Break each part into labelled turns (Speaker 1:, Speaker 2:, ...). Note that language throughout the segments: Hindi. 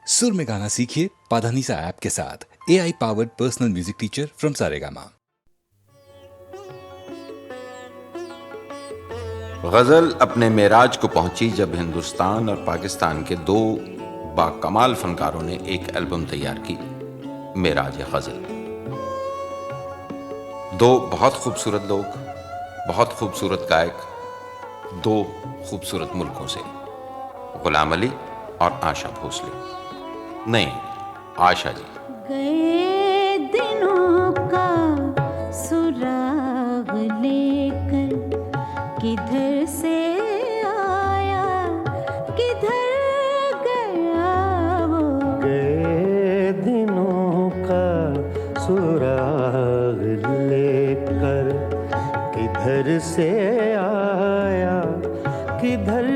Speaker 1: सुर में गाना सीखिए पाधानीसा ऐप के साथ। AI powered personal music teacher from Saregama.
Speaker 2: गज़ल अपने मेराज को पहुंची जब हिंदुस्तान और पाकिस्तान के दो बाकमाल फनकारों ने एक एल्बम तैयार की, मेराज गज़ल। दो बहुत खूबसूरत लोग, बहुत खूबसूरत गायक, दो खूबसूरत मुल्कों से, गुलाम अली और आशा भोसले। नहीं, आशा जी।
Speaker 3: गए दिनों का सुराग लेकर किधर से आया, किधर गया वो।
Speaker 4: गए दिनों का सुराग लेकर किधर से आया, किधर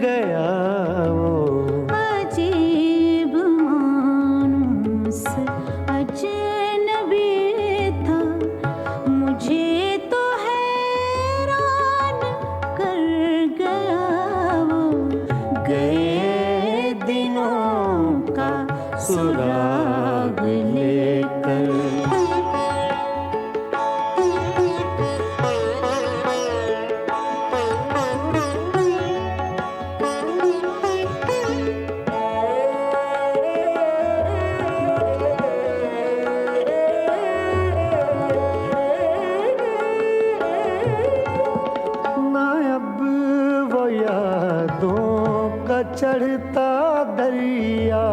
Speaker 4: गया वो।
Speaker 3: अजीब मानूस अजनबी था, मुझे तो हैरान कर गया वो।
Speaker 4: गए दिनों का सुराग लेकर। चढ़ता दरिया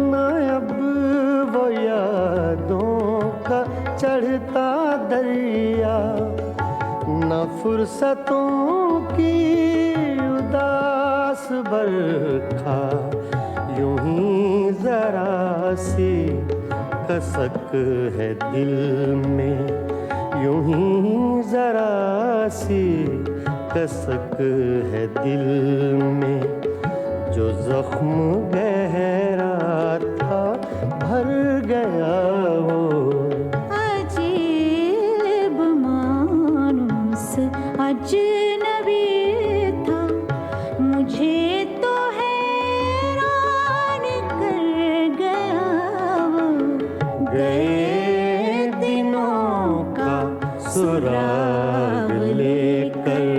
Speaker 4: ना, अब वो यादों का चढ़ता दरिया, न फुर्सतों की उदास बरखा, यूं ही जरा सी कसक है दिल में, यूं ही जरा सी कसक है दिल में। जो जख्म गहरा था भर गया वो।
Speaker 3: अजीब मानूस अजनबी था, मुझे तो हैरान कर गया वो।
Speaker 4: गए दिनों का सुराग लेकर।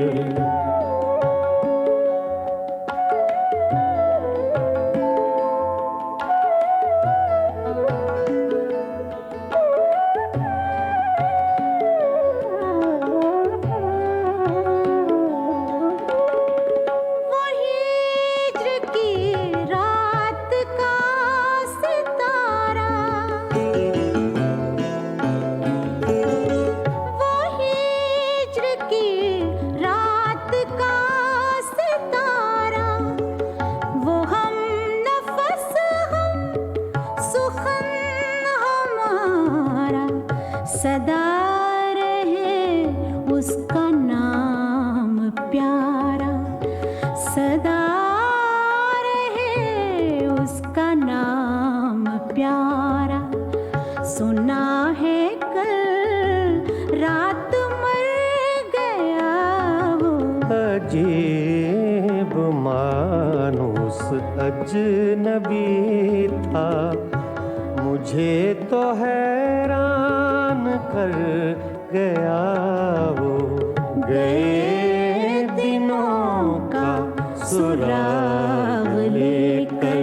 Speaker 3: सदा रहे उसका नाम प्यारा, सदा रहे उसका नाम प्यारा। सुना है कल रात मर गया वो।
Speaker 4: अजीब मानूस अजनबी था, मुझे तो हैरान कर गया वो। गए दिनों का सुराग लेकर।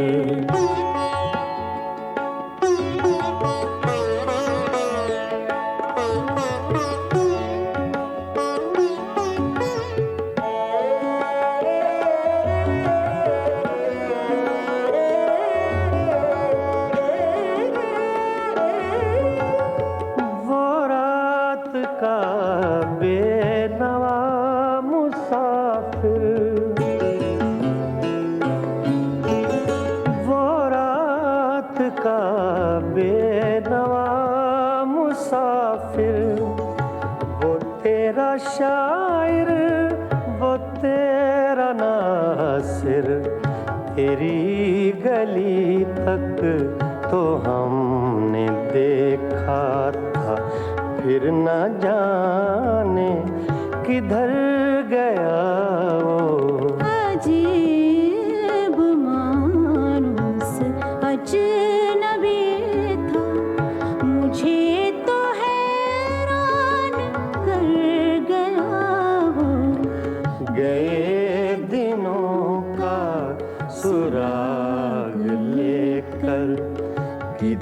Speaker 4: बेनवा मुसाफिर, वो रात का बेनवा मुसाफिर, वो तेरा शायर, वो तेरा नासिर, तेरी गली तक तो हमने देखा था, फिर न जाने किधर गया वो।
Speaker 3: अजीब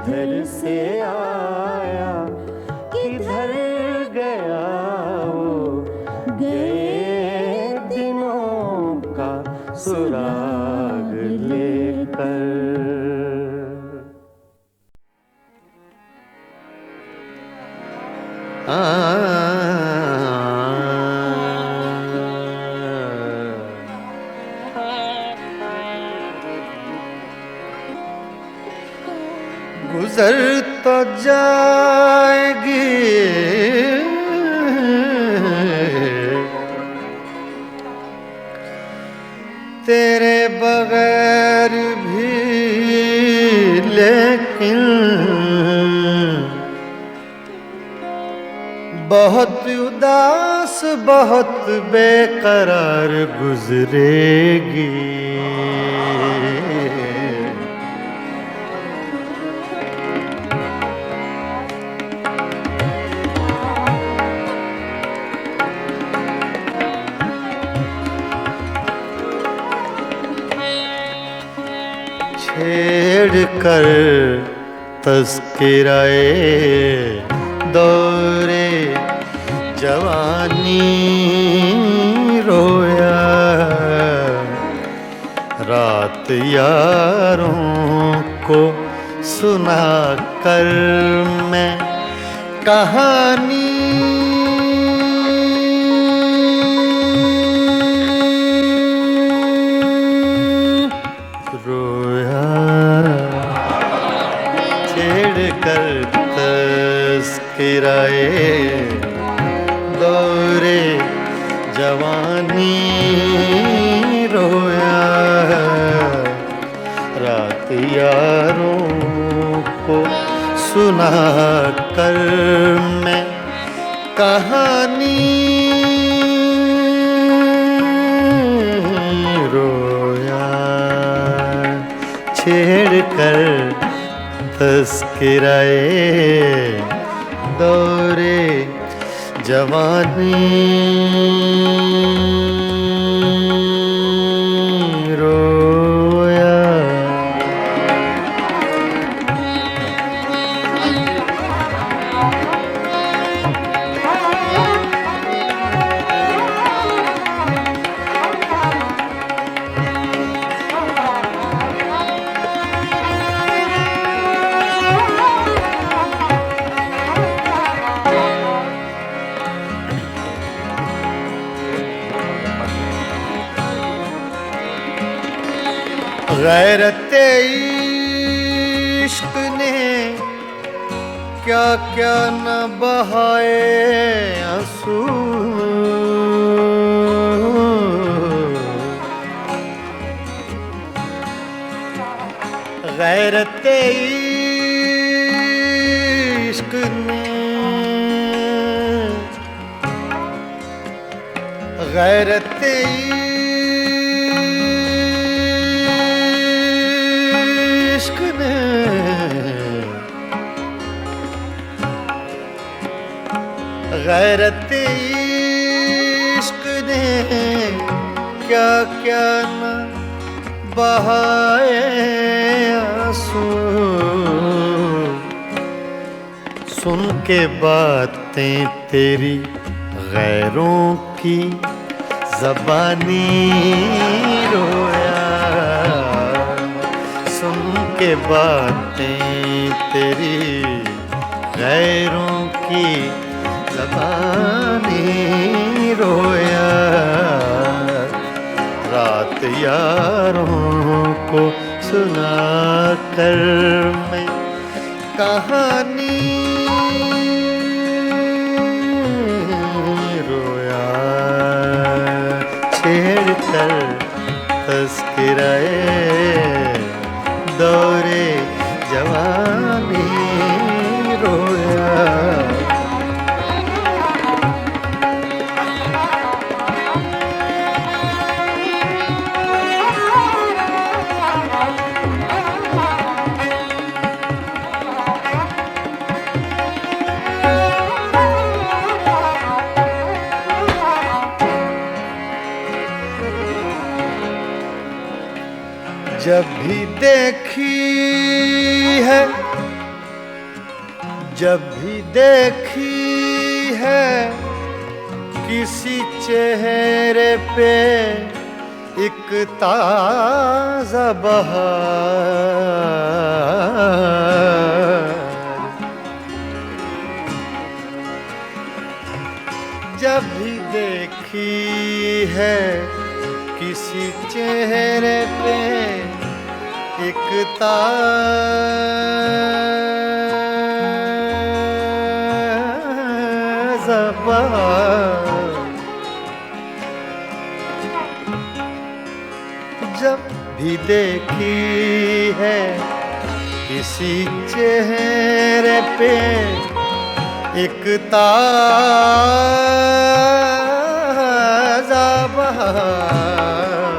Speaker 4: किधर से आया किधर गया वो गए दिनों का सुराग लेकर। गुजर तो जाएगी तेरे बगैर भी, लेकिन बहुत उदास बहुत बेकरार गुजरेगी। छेड़ कर तज़किराए दौरे जवानी रोया, रात यारों को सुना कर मैं कहानी रोया। छेड़ कर तज़किराए दौरे जवानी रोया, रात यारों को सुना कर मैं कहानी रोया। छेड़ कर तज़किराए दौरे जवानी रोया। गैरते इश्क ने क्या क्या न बहाए आंसू, गैरते इश्क ने गैरते इश्क ने गैरत इश्क ने क्या क्या न बहाए आंसू। सुन के बातें तेरी गैरों की ज़बानी रोया, सुन के बातें तेरी गैरों की ज़बानी रोया, रात यारों को सुना कर मैं कहानी रोया। छेड़ कर तज़किराए दौरे जवानी रोया। जब भी देखी है जब भी देखी है किसी चेहरे पे एक ताज़ा बहार, जब भी देखी है किसी चेहरे पे एक ताज़ा बहार, जब भी देखी है किसी चेहरे पे एक ताज़ा बहार,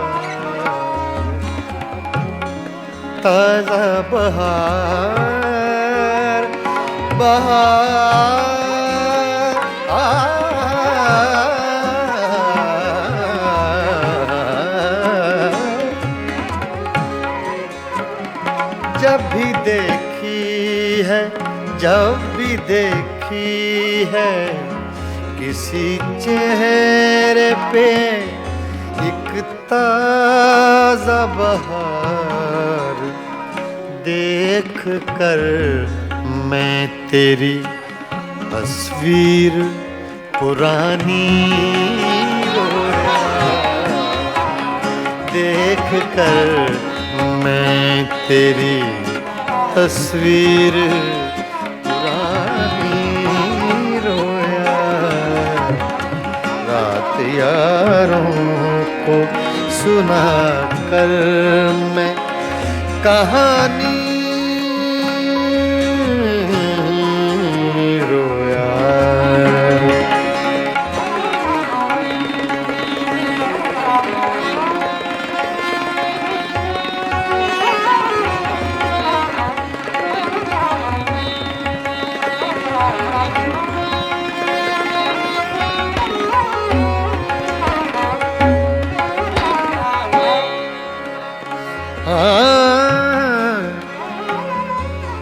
Speaker 4: ताज़ा बहार, बहार जब भी देखी है, जब भी देखी है किसी चेहरे पे एक ताज़ा बहार, देख कर मैं तेरी तस्वीर पुरानी रोया, देख कर मैं तेरी तस्वीर पुरानी रोया, रात यारों को सुना कर मैं कहानी रोया।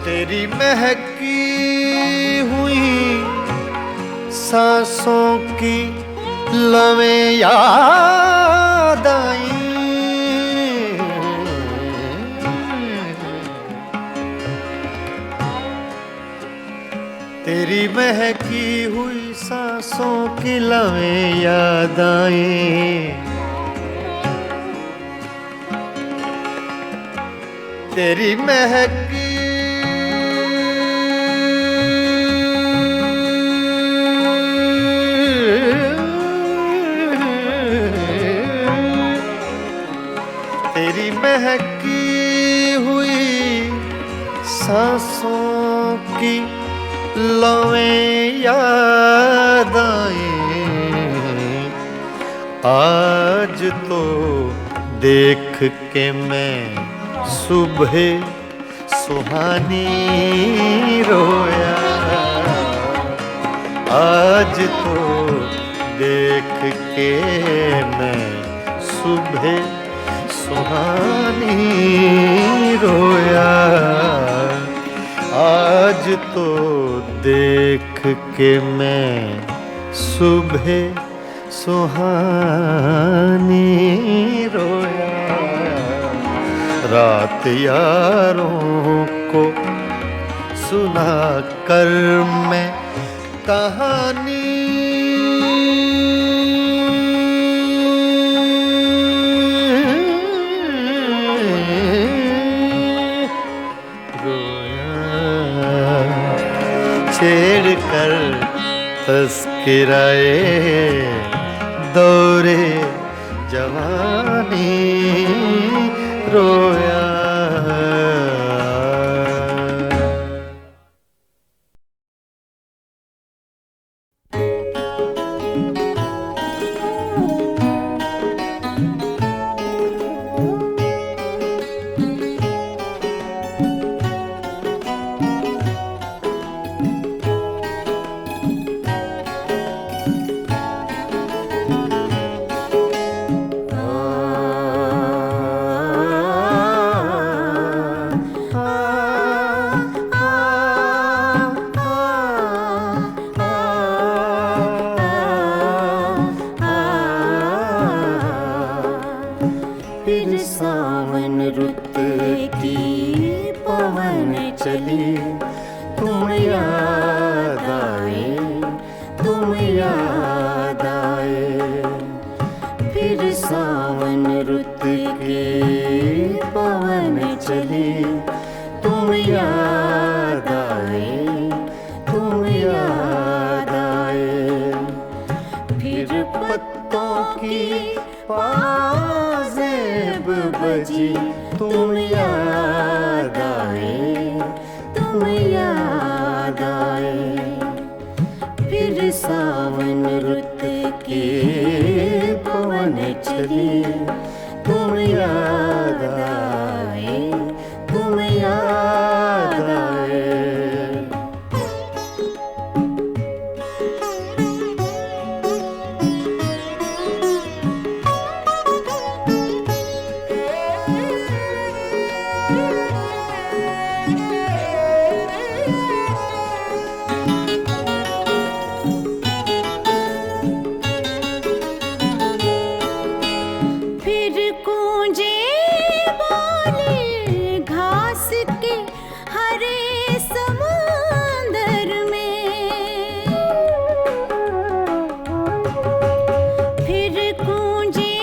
Speaker 4: तेरी महकी हुई सांसों की लवें याद आई, तेरी महकी हुई सांसों की लवें याद आई, तेरी महकी तेरी महकी हुई सांसों की लवें याद आई, आज तो देख के मैं सुबह सुहानी रोया, आज तो देख के मैं सुबह सुहानी रोया, आज तो देख के मैं सुबह सुहानी रोया, रात यारों को सुना कर मैं कहानी छेड़ कर तस्किराए दौरे जवानी रोया। फिर सावन रुत की पवन चली, तुम याद आए, तुम याद आए। फिर सावन रुत की पवन चली, तुम याद आए, तुम याद आए। फिर पत्तों की पाजेब बजी, तुम याद आए, तुम याद आए। फिर सावन रुत की पवन चली, तुम याद आए, तुम याद आए।
Speaker 3: फिर गूंजे बोले घास के हरे समुंदर में। फिर गूंजे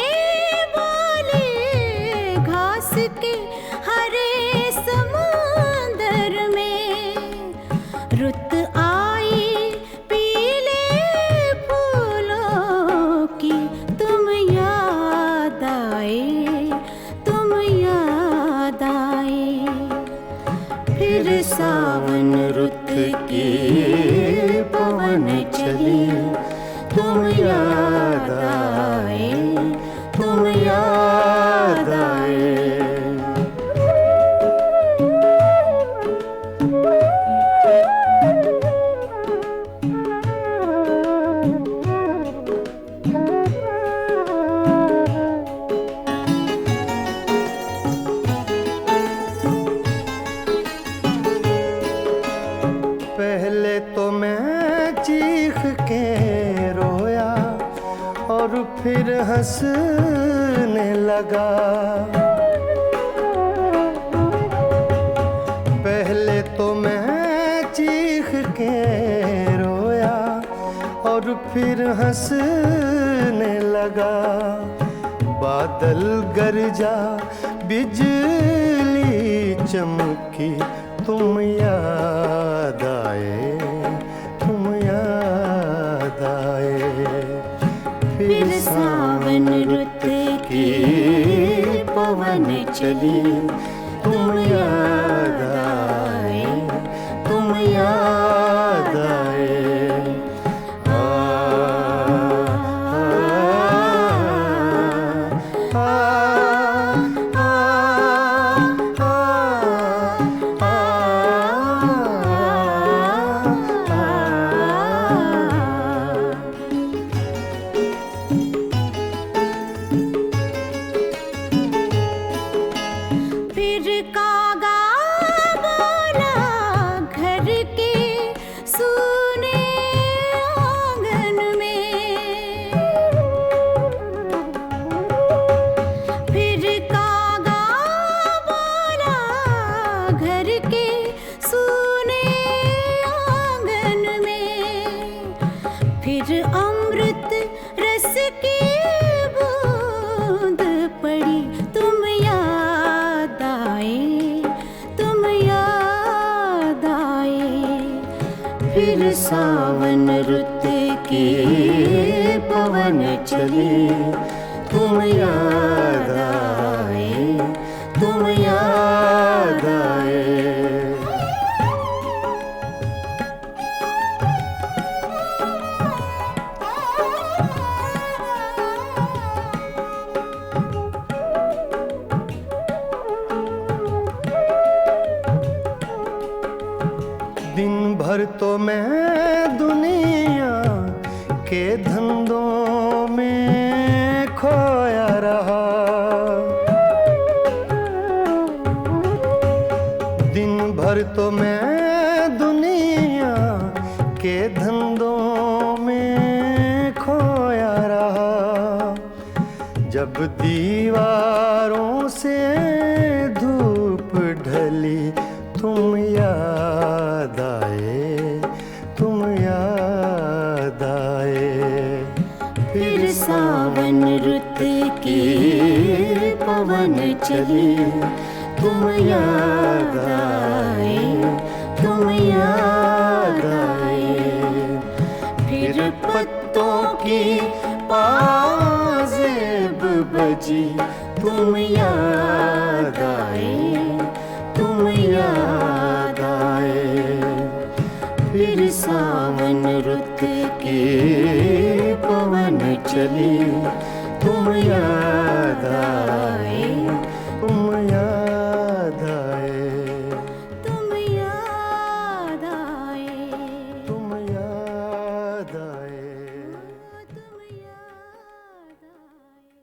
Speaker 3: बोले घास के हरे समुंदर में। रुत आई पीले फूलों की, तुम याद आए, तुम याद आए। फिर सावन रुत की पवन चली, तुम याद आए, तुम याद आए।
Speaker 4: पहले तो मैं चीख के रोया और फिर हंसने लगा। पहले तो मैं चीख के रोया और फिर हंसने लगा। बादल गरजा, बिजली चमकी, तुम याद आए, तुम याद आए। फिर सावन रुत की पवन चली, तुम याद आए, तुम याद आए।
Speaker 3: फिर कागा बोला घर के सूने आंगन में। फिर कागा बोला घर के सूने आंगन में। फिर अमृत रस की बूंद पड़ी, तुम याद आए, तुम याद आए। फिर सावन रुत की पवन चली, तुम याद आए, तुम याद आए। दिन भर तो मैं दुनिया के धंधों में खोया रहा। दिन भर तो मैं दुनिया के धंधों में खोया रहा। जब दीवारों से धूप ढली तुम याद आए, तुम याद आए।
Speaker 5: फिर सावन रुत की पवन चली तुम याद आए, तुम याद आए। फिर पत्तों की पाजेब बजी तुम याद आए, तुम याद आए। फिर सावन रुत की पवन चली तुम याद आए,
Speaker 3: तुम याद आए,
Speaker 5: तुम याद आए,
Speaker 3: तुम याद आए।
Speaker 5: तुम याद आए।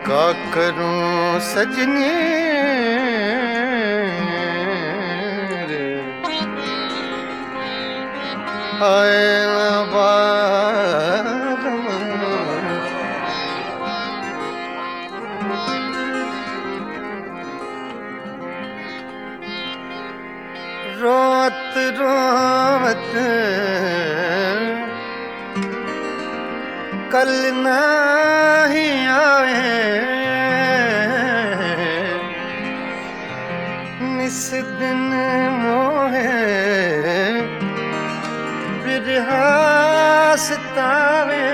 Speaker 4: का करूं सजनी रे, आए न बारम। रोत रोत कल नहीं आए, निस दिन मोहे बिरहा सतावे।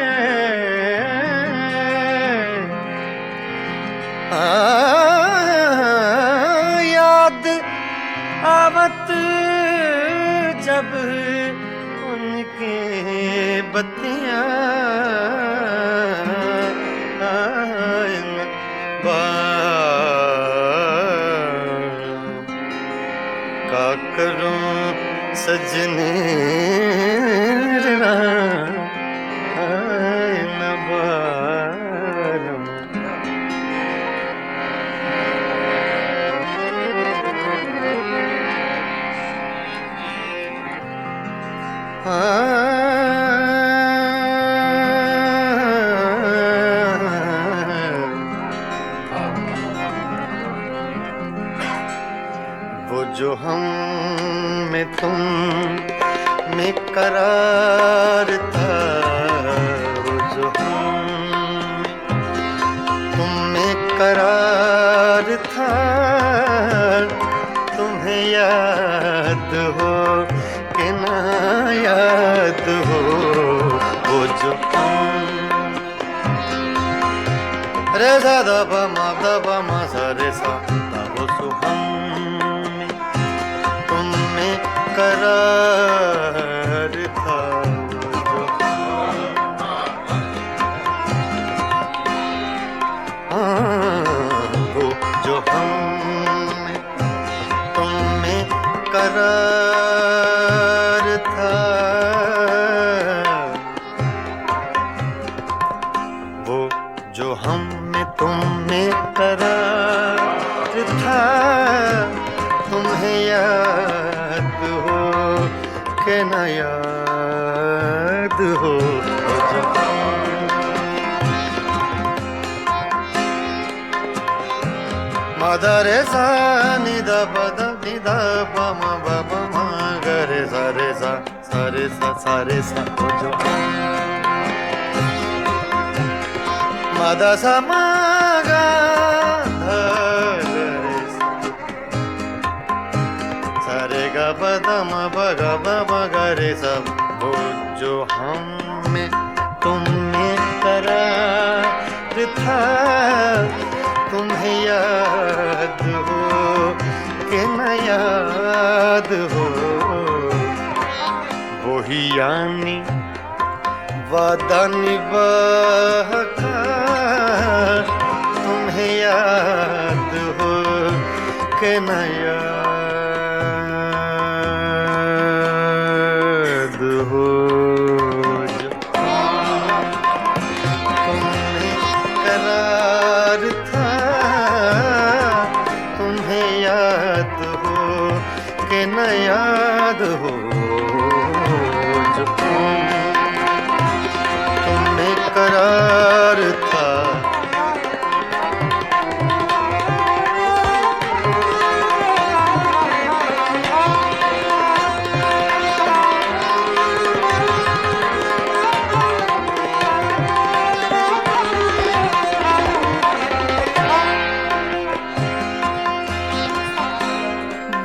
Speaker 4: याद आवत जब उनके बत्तियां का करूं सजने न बारम। वो जो हम में तुम में करार था, वो जो हम तुम में करार था, तुम्हें याद हो कि ना याद हो। वो जो हम रे सा दा पा मा सा रे सा दा वो सो हम तुम में करार था, वो जो वो जो हम तुम में करार था, वो जो हम में तुम में करार था, तुम्हें याद हो कि न याद हो। जो मादा रे सा नि दा पा दा नि दा पा मा बा पा मा गा रे सा रे सा सा रे सा सा रे सा। वो जो मादा सा मा गा धा गा रे सा, सा रे गा पा दा मा बा गा बा मा गा रे सा। वो जो हम में तुम में करार था, तुम्हें याद हो कि न याद हो। वही यानी वादा निभाकर तुम्हें याद हो कि न याद हो। करार था, तुम्हें याद हो कि न याद हो, जो तुम्हें करार था।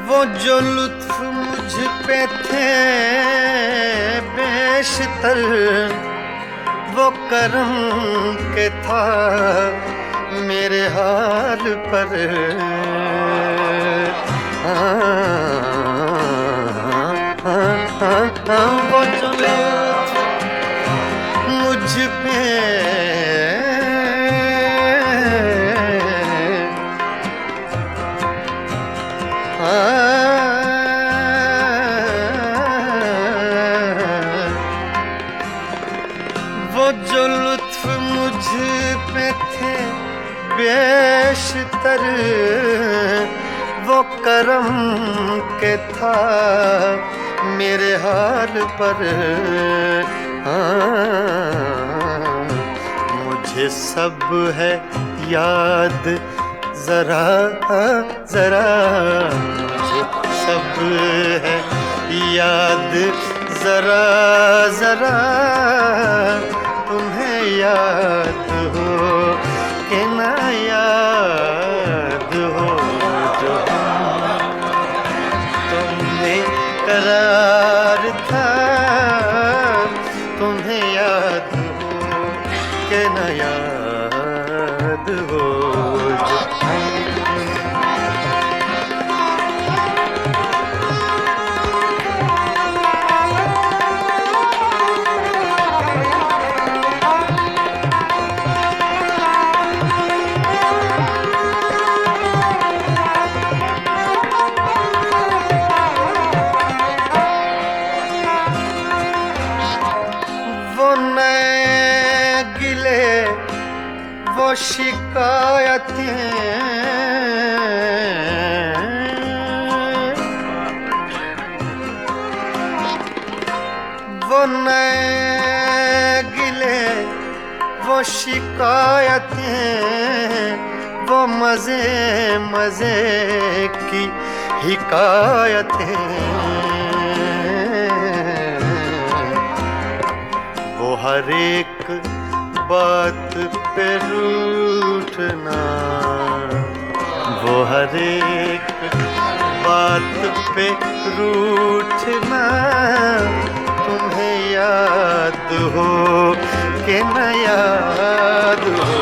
Speaker 4: वो जो लुत्फ मुझ पे थे बेशतर, वो करम के था मेरे हाल पर। वो जो लुत्फ मुझ पे वो जो लुत्फ मुझ पे थे बेशतर, वो करम के था मेरे हाल पर। मुझे सब है याद जरा जरा, मुझे सब है याद जरा जरा, तुम्हें याद हो कि न याद हो, जो तुमने करार था, तुम्हें याद हो कि न याद हो, जो वो नए गिले वो शिकायतें, वो नए गिले वो शिकायतें, वो मजे मजे की हिकायतें, वो हर एक बात पे रूठना, वो हर एक बात पे रूठना, तुम्हें याद हो कि न याद हो,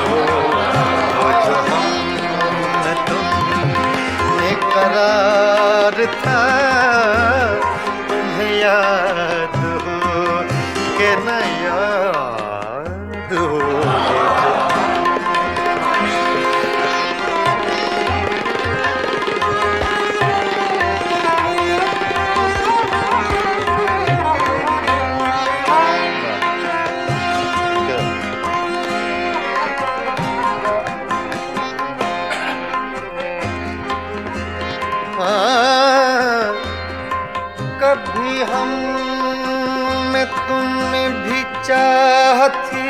Speaker 4: वो जो हमने तुमने करार था, तुम्हें याद हो कि न याद हो। कभी हम में तुमने भी चाहती,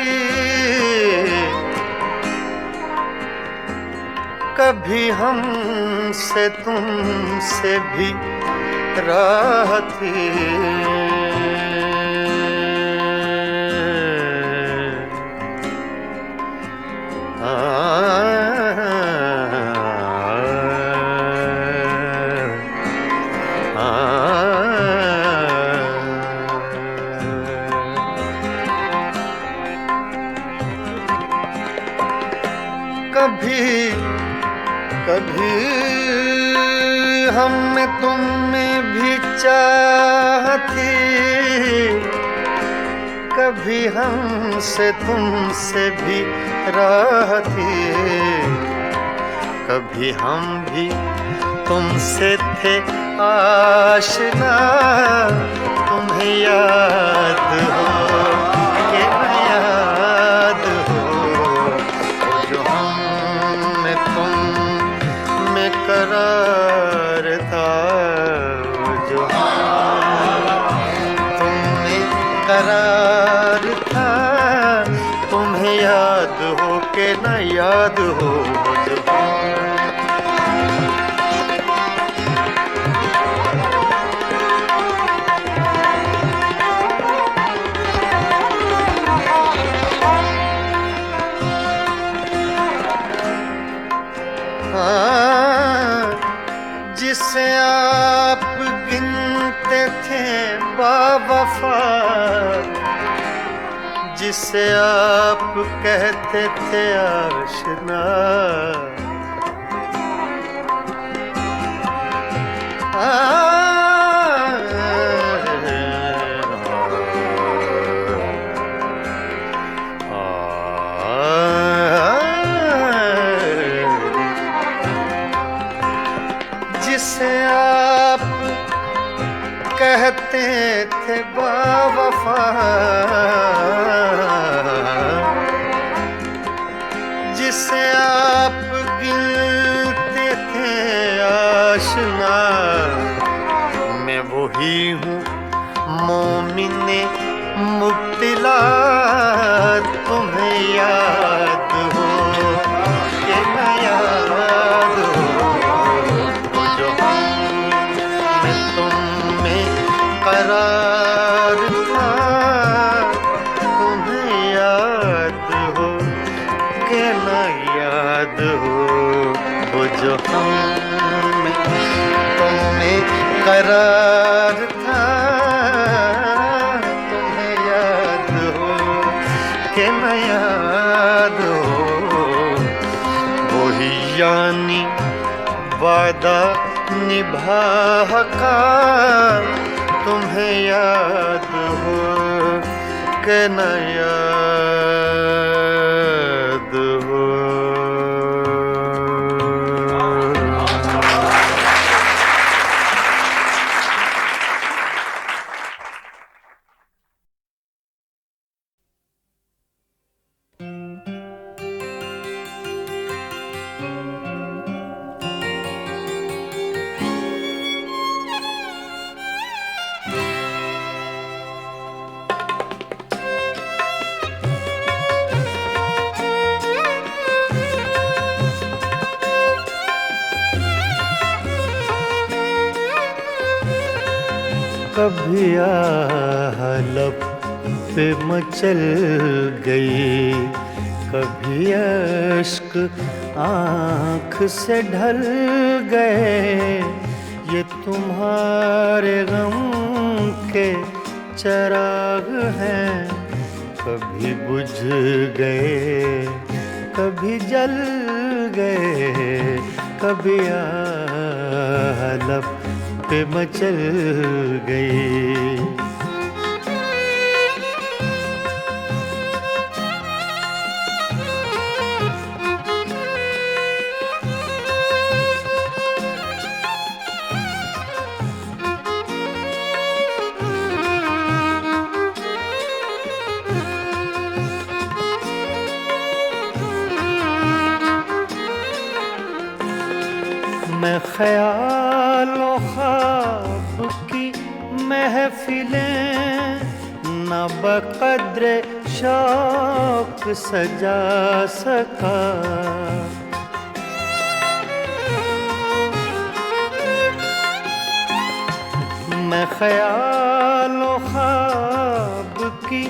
Speaker 4: कभी हमसे तुमसे भी राहती, कभी कभी हम में तुम में भी चाहती, कभी हमसे तुमसे भी राहती, कभी हम भी तुमसे थे आशना, तुम्हें याद हो कि न याद हो, याद हो के न याद हो मुझको। जिसे आप गिनते थे बावफा, जिसे आप कहते थे आशिना, जिसे आप कहते थे बावफा, जिसे आप गिनते थे आशना, मैं वही हूँ मोमिने मुब्तिला। तुम्हें याद हो कि न याद हो जो मैं तुम में करार था। तुम्हें याद हो कि न याद हो वो जो हम में तुम में करार था। तुम्हें याद हो कि न याद हो वही यानी वादा निभा का। तुम्हें याद हो कि न याद हो। कभी लब पे मचल गई, कभी अश्क आँख से ढल गए। ये तुम्हारे गम के चराग हैं, कभी बुझ गए कभी जल गए। कभी लब पे मचल गई। मैं ख्यालों ख्वाब की महफिलें न बक़द्र शौक सजा सका। मैं ख्यालों ख्वाब की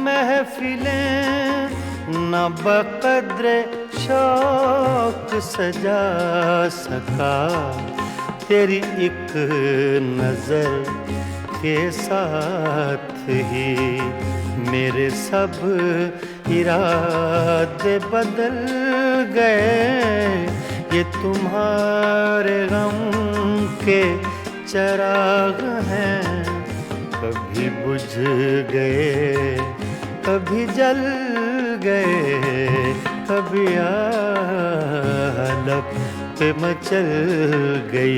Speaker 4: महफिलें न बक़द्र शौक सजा सका। तेरी एक नजर के साथ ही मेरे सब इरादे बदल गए। ये तुम्हारे गम के चराग हैं, कभी बुझ गए कभी जल गए। कभी लब पे मचल गई।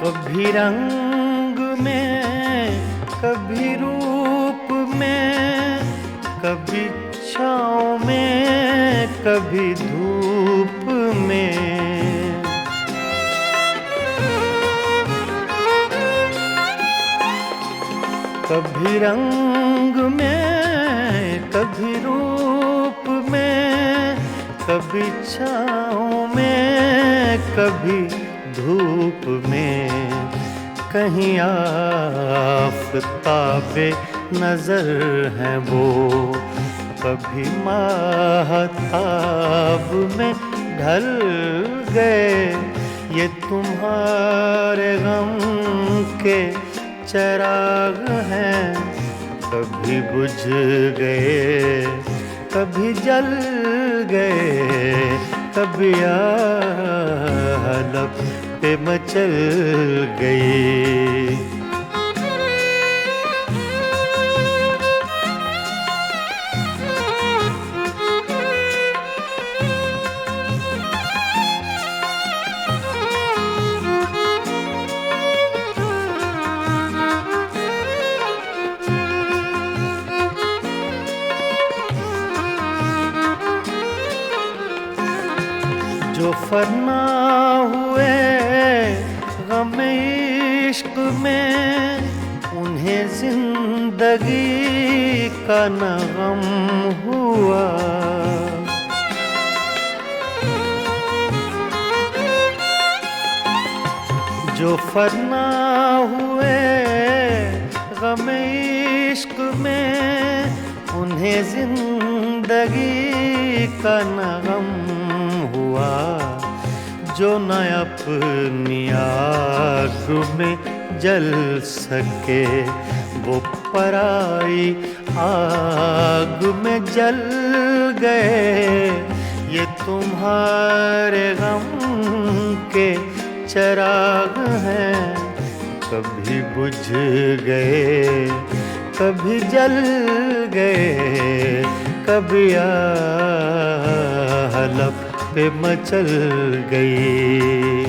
Speaker 4: कभी रंग में कभी रूप कभी छाँव में कभी धूप में, कभी रंग में कभी रूप में, कभी छाँव में कभी धूप में, कहीं आफ़ताबे नजर हैं वो, कभी माहताब में ढल गए। ये तुम्हारे गम के चिराग हैं, कभी बुझ गए कभी जल गए, कभी आलम पे मचल गई। जो फना हुए गम इश्क में, उन्हें जिंदगी का न गम हुआ। जो फना हुए गम इश्क में, उन्हें जिंदगी का न गम हुआ। जो न अपनी आग में जल सके, वो पराई आग में जल गए। ये तुम्हारे गम के चिराग हैं, कभी बुझ गए कभी जल गए, कभी आलम पे मचल गई।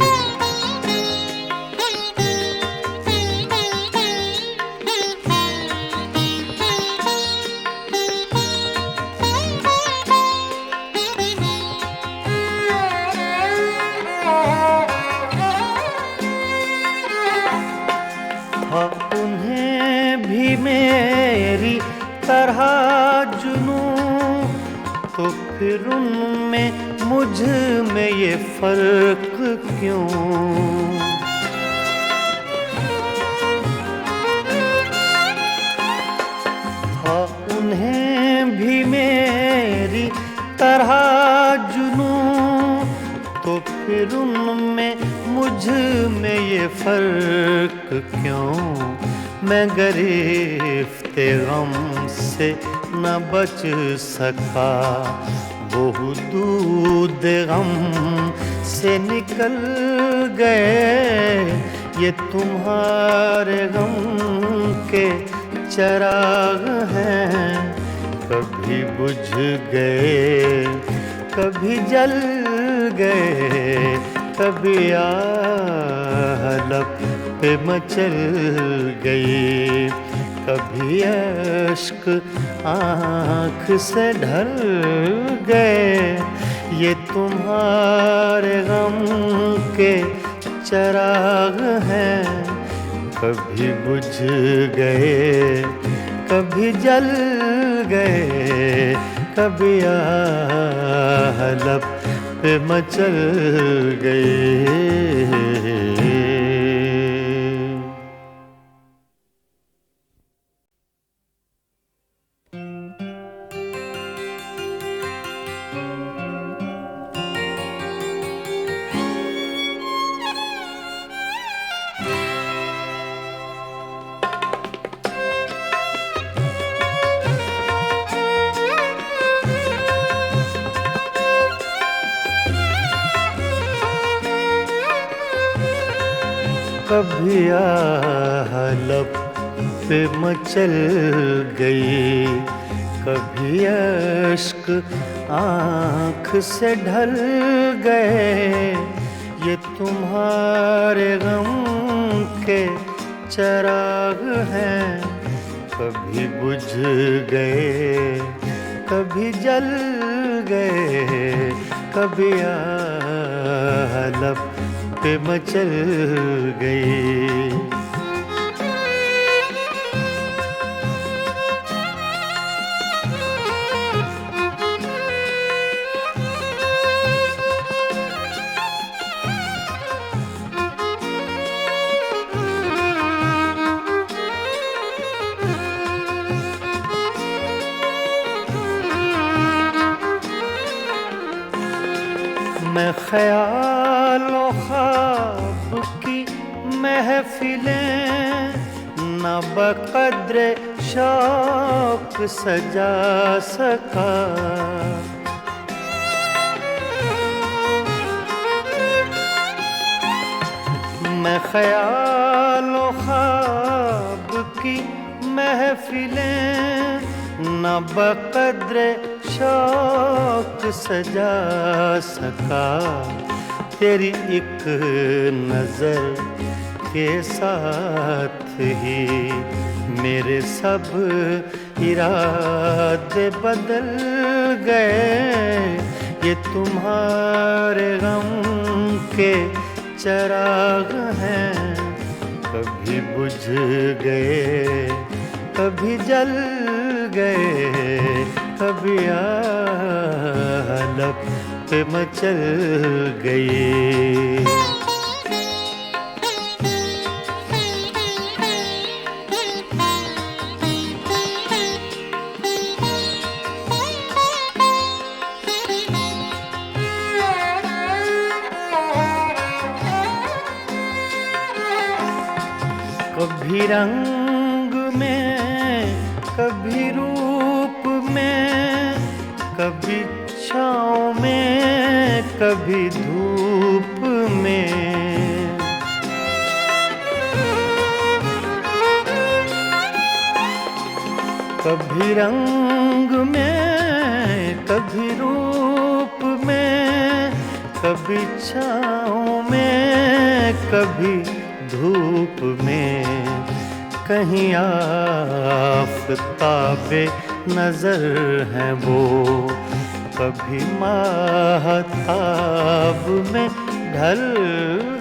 Speaker 4: हाँ, उन्हें भी मेरी तरह जुनूं, तो फिर उनमें मुझ में ये फर्क क्यों? हाँ, उन्हें भी मेरी तरह जुनूं, तो फिर उनमें मुझ में ये फर्क क्यों? मैं गिरफ्ते गम से न बच सका, वो दूध गम से निकल गए। ये तुम्हारे गम के चिराग हैं, कभी बुझ गए कभी जल गए, कभी आलम पे मचल गई, कभी अश्क आँख से ढल गए। ये तुम्हारे गम के चिराग हैं, कभी बुझ गए कभी जल गए, कभी आलम पे मचल गए। कभी आलम पे मचल गई, कभी अश्क आँख से ढल गए। ये तुम्हारे गम के चिराग हैं,
Speaker 3: कभी बुझ गए, कभी जल गए, कभी आलप पे मचल गए। मैं ख्यालों ख्वाब की महफिलें न बक़द्र शौक सजा सका। मैं ख्यालों ख्वाब की महफिलें न बक़द्र शौक सजा सका। तेरी एक नजर के साथ ही मेरे सब इरादे बदल गए। ये तुम्हारे गम के चिराग हैं, कभी बुझ गए, कभी जल गए, कभी आलप पे मचल गए। कभी रंग में, कभी रूप में, कभी छाँव में, कभी धूप में। कभी रंग में, कभी रूप में, कभी छाँव में, कभी धूप में। कहीं आफ़ताबे नजर हैं वो, कभी माहताब में ढल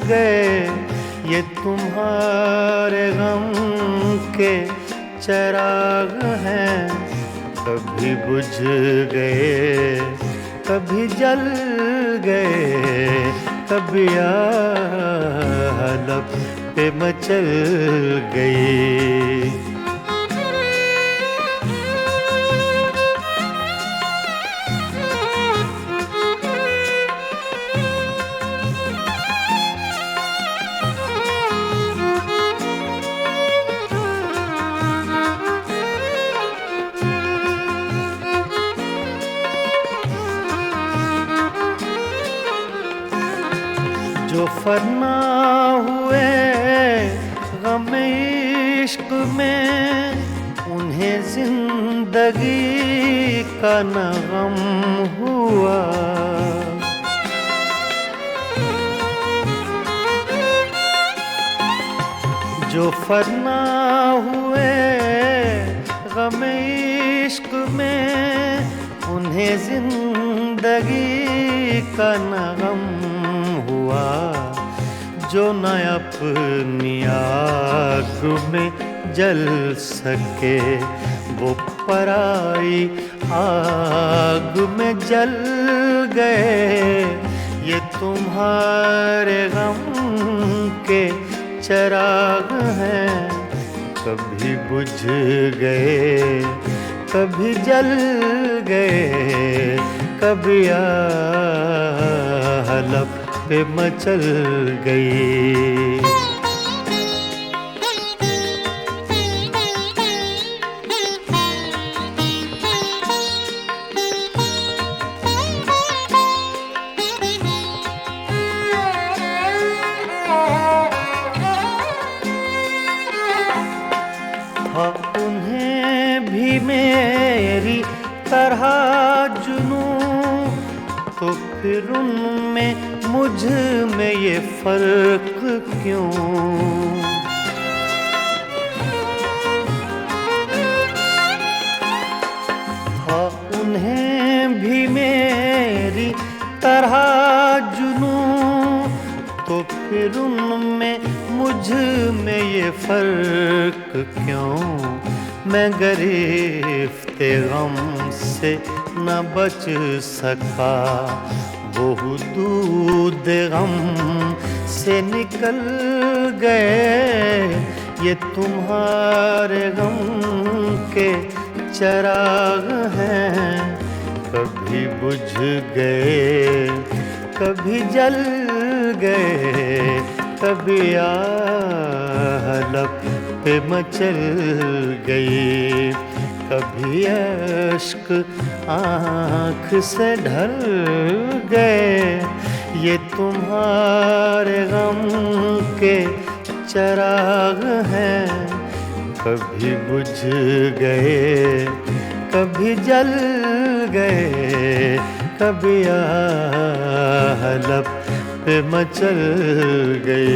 Speaker 3: गए। ये तुम्हारे गम के चिराग हैं, कभी बुझ गए, कभी जल गए, कभी आलप पे मचल गए। जो फना हुए गम इश्क में, उन्हें जिंदगी का न गम हुआ। जो फना हुए गम इश्क में, उन्हें जिंदगी का न गम हुआ। जो न अपनी आग में जल सके, वो पराई आग में जल गए। ये तुम्हारे गम के चिराग हैं, कभी बुझ गए, कभी जल गए, कभी आलप पे मचल गई। हाँ, उन्हें भी मेरी तरह जुनूं, तो फिर उनमें मुझ में ये फर्क क्यों। तरह जुनूं तो फिर उनमें मुझ में ये फर्क क्यों? मैं गिरफ्ते गम से न बच सका, वो दूध गम से निकल गए। ये तुम्हारे गम के चराग हैं, कभी बुझ गए कभी जल गए, कभी लब पे मचल गई, कभी अश्क आँख से ढल गए। ये तुम्हारे गम के चराग हैं, कभी बुझ गए कभी जल गए, कभी लब पे मचल गए।